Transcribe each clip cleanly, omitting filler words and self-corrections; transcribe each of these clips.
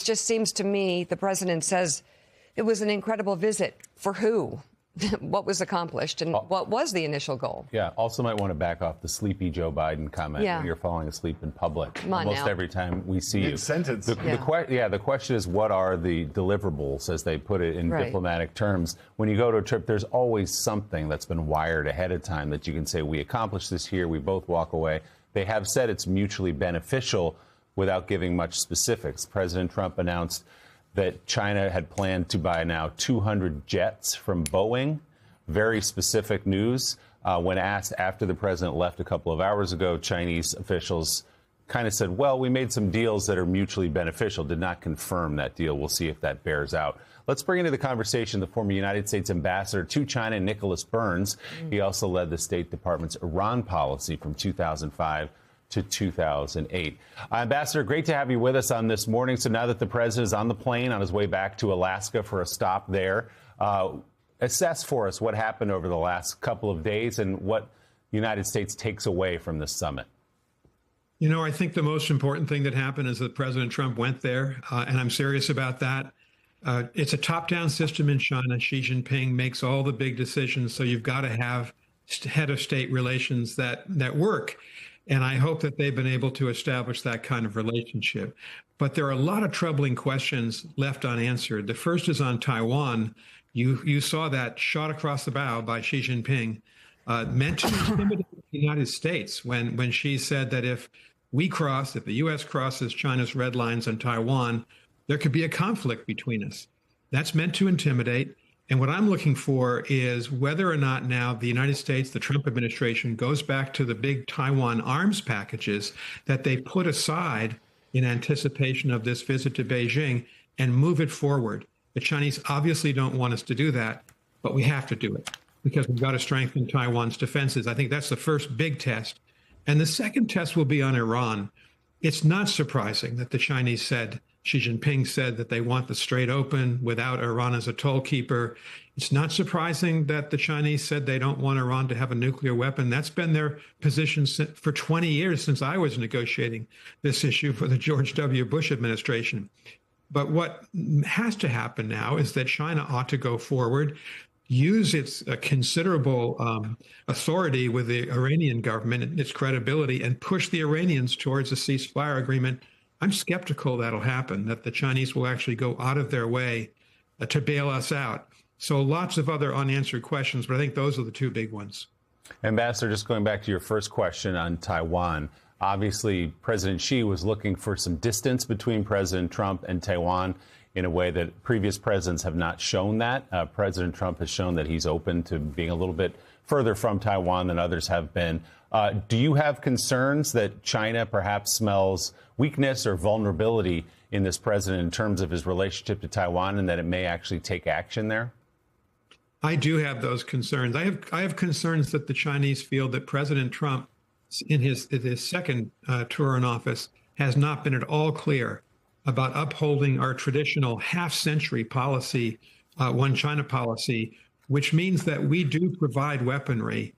just seems to me the president says it was an incredible visit. For who? What was accomplished and what was the initial goal? Yeah. Also might want to back off the sleepy Joe Biden comment when you're falling asleep in public. Almost every time we see you. Sentence. The question is, what are the deliverables, as they put it in diplomatic terms? When you go to a trip, there's always something that's been wired ahead of time that you can say, we accomplished this here, we both walk away. They have said it's mutually beneficial without giving much specifics. President Trump announced that China had planned to buy now 200 jets from Boeing. Very specific news. When asked after the president left a couple of hours ago, Chinese officials kind of said, well, we made some deals that are mutually beneficial, did not confirm that deal. We'll see if that bears out. Let's bring into the conversation the former United States ambassador to China, Nicholas Burns. He also led the State Department's Iran policy from 2005 to 2008. Ambassador, great to have you with us on this morning. So now that the president is on the plane on his way back to Alaska for a stop there, assess for us what happened over the last couple of days and what the United States takes away from this summit. You know, I think the most important thing that happened is that President Trump went there, and I'm serious about that. It's a top-down system in China. Xi Jinping makes all the big decisions, so you've got to have head of state relations that work. And I hope that they've been able to establish that kind of relationship. But there are a lot of troubling questions left unanswered. The first is on Taiwan. You saw that shot across the bow by Xi Jinping, meant to intimidate the United States when Xi said that if the U.S. crosses China's red lines on Taiwan, there could be a conflict between us. That's meant to intimidate. And what I'm looking for is whether or not now the United States, the Trump administration, goes back to the big Taiwan arms packages that they put aside in anticipation of this visit to Beijing and move it forward. The Chinese obviously don't want us to do that, but we have to do it because we've got to strengthen Taiwan's defenses. I think that's the first big test. And the second test will be on Iran. It's not surprising that the Chinese said, Xi Jinping said that they want the Strait open without Iran as a tollkeeper. It's not surprising that the Chinese said they don't want Iran to have a nuclear weapon. That's been their position for 20 years since I was negotiating this issue for the George W. Bush administration. But what has to happen now is that China ought to go forward, use its considerable authority with the Iranian government and its credibility, and push the Iranians towards a ceasefire agreement. I'm skeptical that'll happen, that the Chinese will actually go out of their way to bail us out. So lots of other unanswered questions, but I think those are the two big ones. Ambassador, just going back to your first question on Taiwan, obviously President Xi was looking for some distance between President Trump and Taiwan in a way that previous presidents have not shown that. President Trump has shown that he's open to being a little bit further from Taiwan than others have been. Do you have concerns that China perhaps smells weakness or vulnerability in this president in terms of his relationship to Taiwan and that it may actually take action there? I do have those concerns. I have concerns that the Chinese feel that President Trump, in his second tour in office, has not been at all clear about upholding our traditional half-century policy, one China policy, which means that we do provide weaponry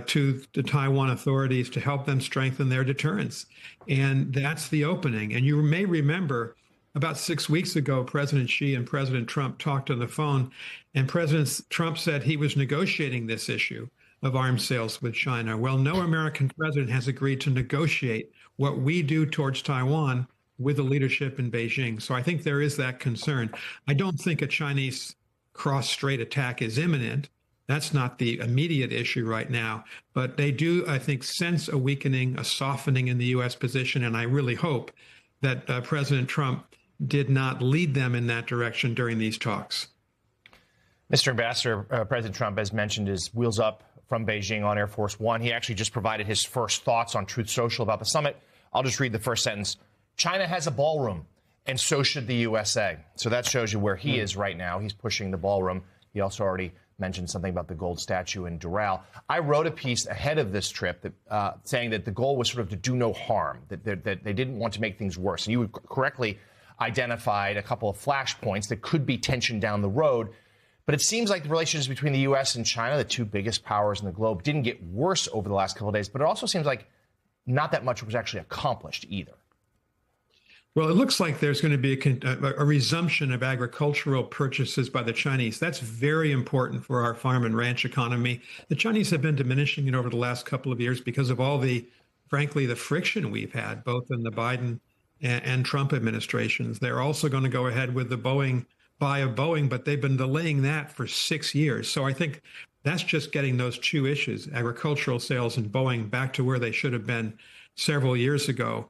to the Taiwan authorities to help them strengthen their deterrence. And that's the opening. And you may remember about 6 weeks ago, President Xi and President Trump talked on the phone, and President Trump said he was negotiating this issue of arms sales with China. Well, no American president has agreed to negotiate what we do towards Taiwan with the leadership in Beijing. So I think there is that concern. I don't think a Chinese cross-strait attack is imminent. That's not the immediate issue right now. But they do, I think, sense a weakening, a softening in the U.S. position. And I really hope that President Trump did not lead them in that direction during these talks. Mr. Ambassador, President Trump, as mentioned, is wheels up from Beijing on Air Force One. He actually just provided his first thoughts on Truth Social about the summit. I'll just read the first sentence. China has a ballroom, and so should the USA. So that shows you where he is right now. He's pushing the ballroom. He also already mentioned something about the gold statue in Doral. I wrote a piece ahead of this trip that, saying that the goal was sort of to do no harm, that they didn't want to make things worse. And you correctly identified a couple of flashpoints that could be tension down the road. But it seems like the relations between the U.S. and China, the two biggest powers in the globe, didn't get worse over the last couple of days. But it also seems like not that much was actually accomplished either. Well, it looks like there's going to be a resumption of agricultural purchases by the Chinese. That's very important for our farm and ranch economy. The Chinese have been diminishing it over the last couple of years because of all frankly, the friction we've had, both in the Biden and Trump administrations. They're also going to go ahead with the buy of Boeing, but they've been delaying that for 6 years. So I think that's just getting those two issues, agricultural sales and Boeing, back to where they should have been several years ago.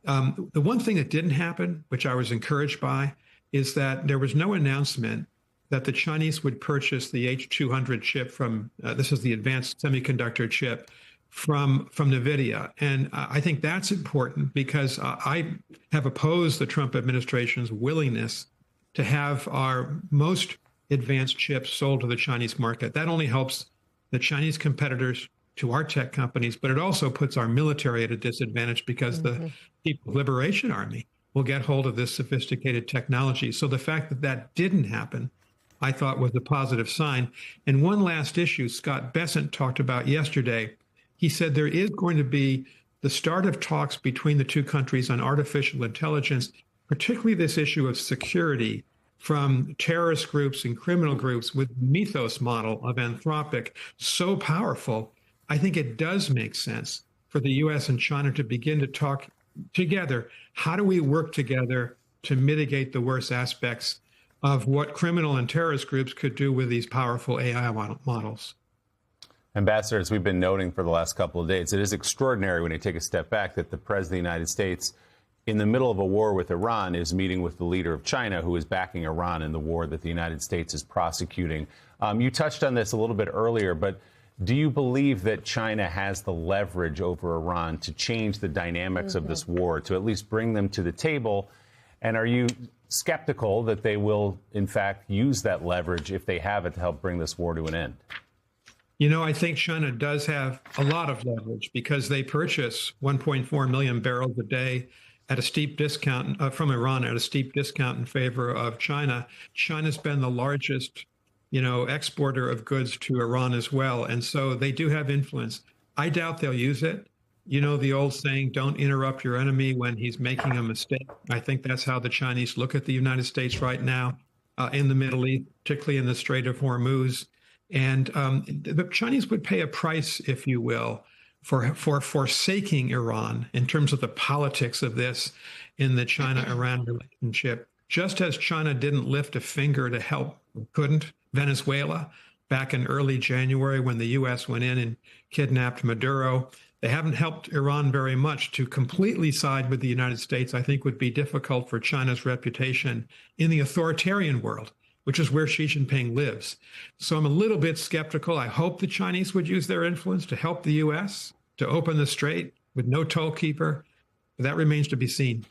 The one thing that didn't happen, which I was encouraged by, is that there was no announcement that the Chinese would purchase the H200 chip from, this is the advanced semiconductor chip, from NVIDIA. And I think that's important because I have opposed the Trump administration's willingness to have our most advanced chips sold to the Chinese market. That only helps the Chinese competitors to our tech companies, but it also puts our military at a disadvantage because the People's Liberation Army will get hold of this sophisticated technology. So the fact that that didn't happen, I thought was a positive sign. And one last issue Scott Bessent talked about yesterday. He said there is going to be the start of talks between the two countries on artificial intelligence, particularly this issue of security from terrorist groups and criminal groups with the Mythos model of Anthropic so powerful. I think it does make sense for the U.S. and China to begin to talk together. How do we work together to mitigate the worst aspects of what criminal and terrorist groups could do with these powerful AI models? Ambassador, as we've been noting for the last couple of days, it is extraordinary when you take a step back that the President of the United States, in the middle of a war with Iran, is meeting with the leader of China, who is backing Iran in the war that the United States is prosecuting. You touched on this a little bit earlier, but do you believe that China has the leverage over Iran to change the dynamics of this war, to at least bring them to the table? And are you skeptical that they will, in fact, use that leverage, if they have it, to help bring this war to an end? You know, I think China does have a lot of leverage because they purchase 1.4 million barrels a day at a steep discount from Iran, at a steep discount in favor of China. China's been the largest, exporter of goods to Iran as well. And so they do have influence. I doubt they'll use it. You know, the old saying, don't interrupt your enemy when he's making a mistake. I think that's how the Chinese look at the United States right now in the Middle East, particularly in the Strait of Hormuz. And the Chinese would pay a price, if you will, for forsaking Iran in terms of the politics of this in the China-Iran relationship. Just as China didn't lift a finger to help, couldn't, Venezuela back in early January when the U.S. went in and kidnapped Maduro. They haven't helped Iran very much. To completely side with the United States, I think, would be difficult for China's reputation in the authoritarian world, which is where Xi Jinping lives. So I'm a little bit skeptical. I hope the Chinese would use their influence to help the U.S. to open the strait with no toll keeper. But that remains to be seen.